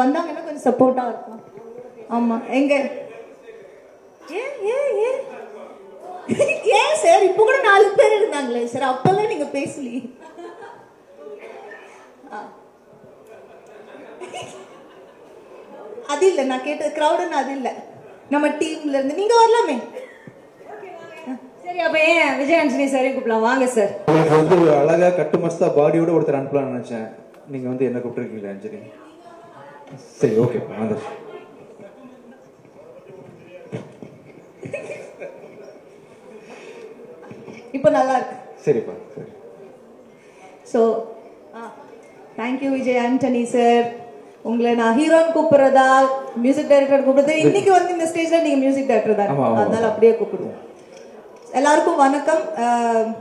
வந்தாங்கன்னா கொஞ்சம் சப்போர்ட்டா இருக்கும். ஆமா எங்க ஏன் ஏன் ஏன் ஏன் சார் இப்போ கூட 4 பேர் இருந்தாங்களே சார், அப்பெல்லாம் நீங்க பேசலையே. அது இல்ல நான் கேட்டது கிரௌடுன்னு, அது இல்ல நம்ம டீம்ல இருந்து நீங்க வரலாமே. சரி அப்ப ஏன் விஜய் ஆண்டனி சாரே கூப்பிடலாம், வாங்க சார். உங்களுக்கு வந்து அழகா கட்டு மஸ்தா பாடியோட ஒருத்தர் அனுப்பலாம்னு நினைச்சேன், நீங்க வந்து என்ன கூப்பிட்டுருக்கீங்களா அஞ்சலி? சரி ஓகே வாங்க. இப்போ நல்லா இருக்கு. சரிப்பா சரி. So thank you Vijay Antony sir. உங்களை நான் ஹீரோன்னு கூப்பிடுறதா மியூசிக் டைரக்டர் கூப்பிடுறது, இன்னைக்கு வந்து இந்த ஸ்டேஜ்ல நீங்க மியூசிக் டைரக்டர் தான், அதனால அப்படியே கூப்பிடுவோம். எல்லாருக்கும் வணக்கம்.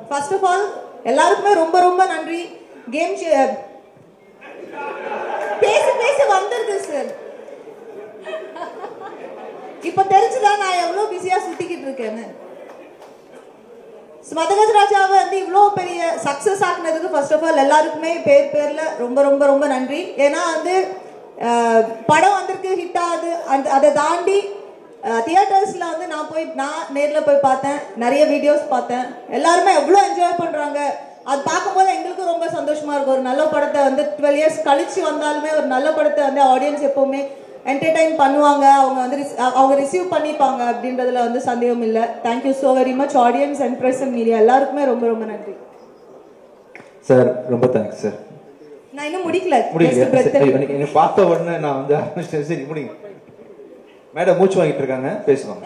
ஃபர்ஸ்ட் ஆஃப் ஆல் எல்லாருக்குமே ரொம்ப ரொம்ப நன்றி. கேம் பேச பேச வந்துருது சார். இப்ப தெரிஞ்சுதான் நான் எவ்வளவு பிஸியா சுத்திக்கிட்டு இருக்கேன்னு. மதகஜ ராஜாவை வந்து இவ்வளோ பெரிய சக்சஸ் ஆக்குனதுக்கு ஃபர்ஸ்ட் ஆஃப் ஆல் எல்லாருக்குமே பேர்ல ரொம்ப ரொம்ப ரொம்ப நன்றி. ஏன்னா வந்து படம் வந்திருக்கு, ஹிட் ஆகுது, அதை தாண்டி தியேட்டர்ஸ்ல வந்து நான் நேரில் போய் பார்த்தேன், நிறைய வீடியோஸ் பார்த்தேன், எல்லாருமே எவ்வளோ என்ஜாய் பண்றாங்க. அது பார்க்கும்போது எங்களுக்கும் ரொம்ப சந்தோஷமா இருக்கும். ஒரு நல்ல படத்தை வந்து 12 இயர்ஸ் கழிச்சு வந்தாலுமே ஒரு நல்ல படத்தை வந்து ஆடியன்ஸ் எப்பவுமே என்டர்டைன் பண்ணுவாங்க, அவங்க ரிசீவ் பண்ணிப்பாங்க அப்படின்றதுல வந்து சந்தேகம் இல்லை. Thank you so very much audience and press and media எல்லாருக்குமே ரொம்ப ரொம்ப நன்றி சார். ரொம்ப தேங்க்ஸ் சார். நான் இன்னும் முடிக்கல. நீங்க பார்த்த உடனே நான் வந்து ஆரம்பிச்சேன். சரி முடிங்க மேடம், மூச்சு வாங்கிட்டு இருக்காங்க, பேசுவாங்க.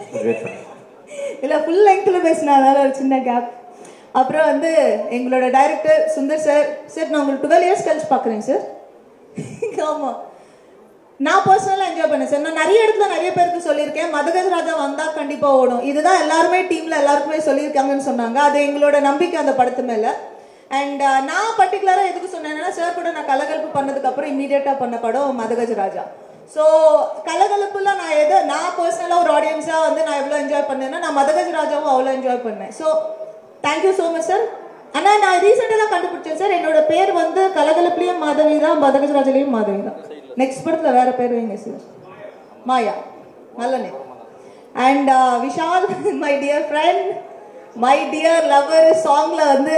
இல்ல ஃபுல் லெங்க்ல பேசினால ஒரு சின்ன கேப். அப்புறம் வந்து எங்களோட டைரக்டர் சுந்தர் சார். சார் நான் உங்களுக்கு 12 இயர்ஸ் கழிச்சு பாக்குறேன் சார். ஆமா நான் பர்சனலா என்ஜாய் பண்ணேன் சார். நான் நிறைய இடத்துல நிறைய பேருக்கு சொல்லியிருக்கேன், மதகஜ ராஜா வந்தா கண்டிப்பா ஓடும், இதுதான் எல்லாருமே டீம்ல எல்லாருக்குமே சொல்லியிருக்காங்கன்னு சொன்னாங்க. அது எங்களோட நம்பிக்கை அந்த படத்து மேல. அண்ட் நான் பர்டிகுலரா எதுக்கு சொன்னேன்னா, சார் கூட நான் கலகலப்பு பண்ணதுக்கு அப்புறம் இமீடியட்டா பண்ண படம் மதகஜ ராஜா. ஸோ கலகலப்புல நான் பர்சனலா ஒரு ஆடியன்ஸா வந்து நான் எவ்வளவு என்ஜாய் பண்ணேன்னா, நான் மதகஜ ராஜாவும் அவ்வளோ என்ஜாய் பண்ணேன். So thank you so much sir. ஆனா நான் ரீசெண்டாக தான் கண்டுபிடிச்சேன் சார், என்னோட பேர் வந்து கலகலப்புலயும் மாதவி தான், மதகஜ ராஜாலையும் மாதவி தான். நெக்ஸ்ட் படத்துல வேற பேர் வைங்க சார், மாயா. நல்ல name. And Vishal my dear friend, my dear lover சாங்ல வந்து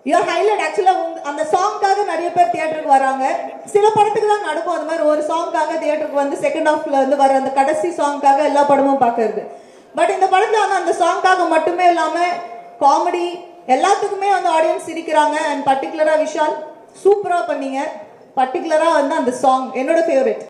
யூஆர் ஹைலைட். ஆக்சுவலா அந்த சாங்காக நிறைய பேர் தியேட்டருக்கு வராங்க. சில படத்துக்கு தான் நடக்கும் அந்த மாதிரி, ஒரு சாங்காக தியேட்டருக்கு வந்து செகண்ட் ஹாஃப்ல வந்து வர அந்த கடைசி சாங்காக எல்லா படமும் பார்க்கறது. பட் இந்த படத்துல வந்து அந்த சாங்காக மட்டுமே இல்லாம காமெடி எல்லாத்துக்குமே வந்து ஆடியன்ஸ் சிரிக்கிறாங்க. அண்ட் பர்டிகுலரா விஷால் சூப்பரா பண்ணீங்க. பர்டிகுலரா வந்து அந்த சாங் என்னோட ஃபேவரட்.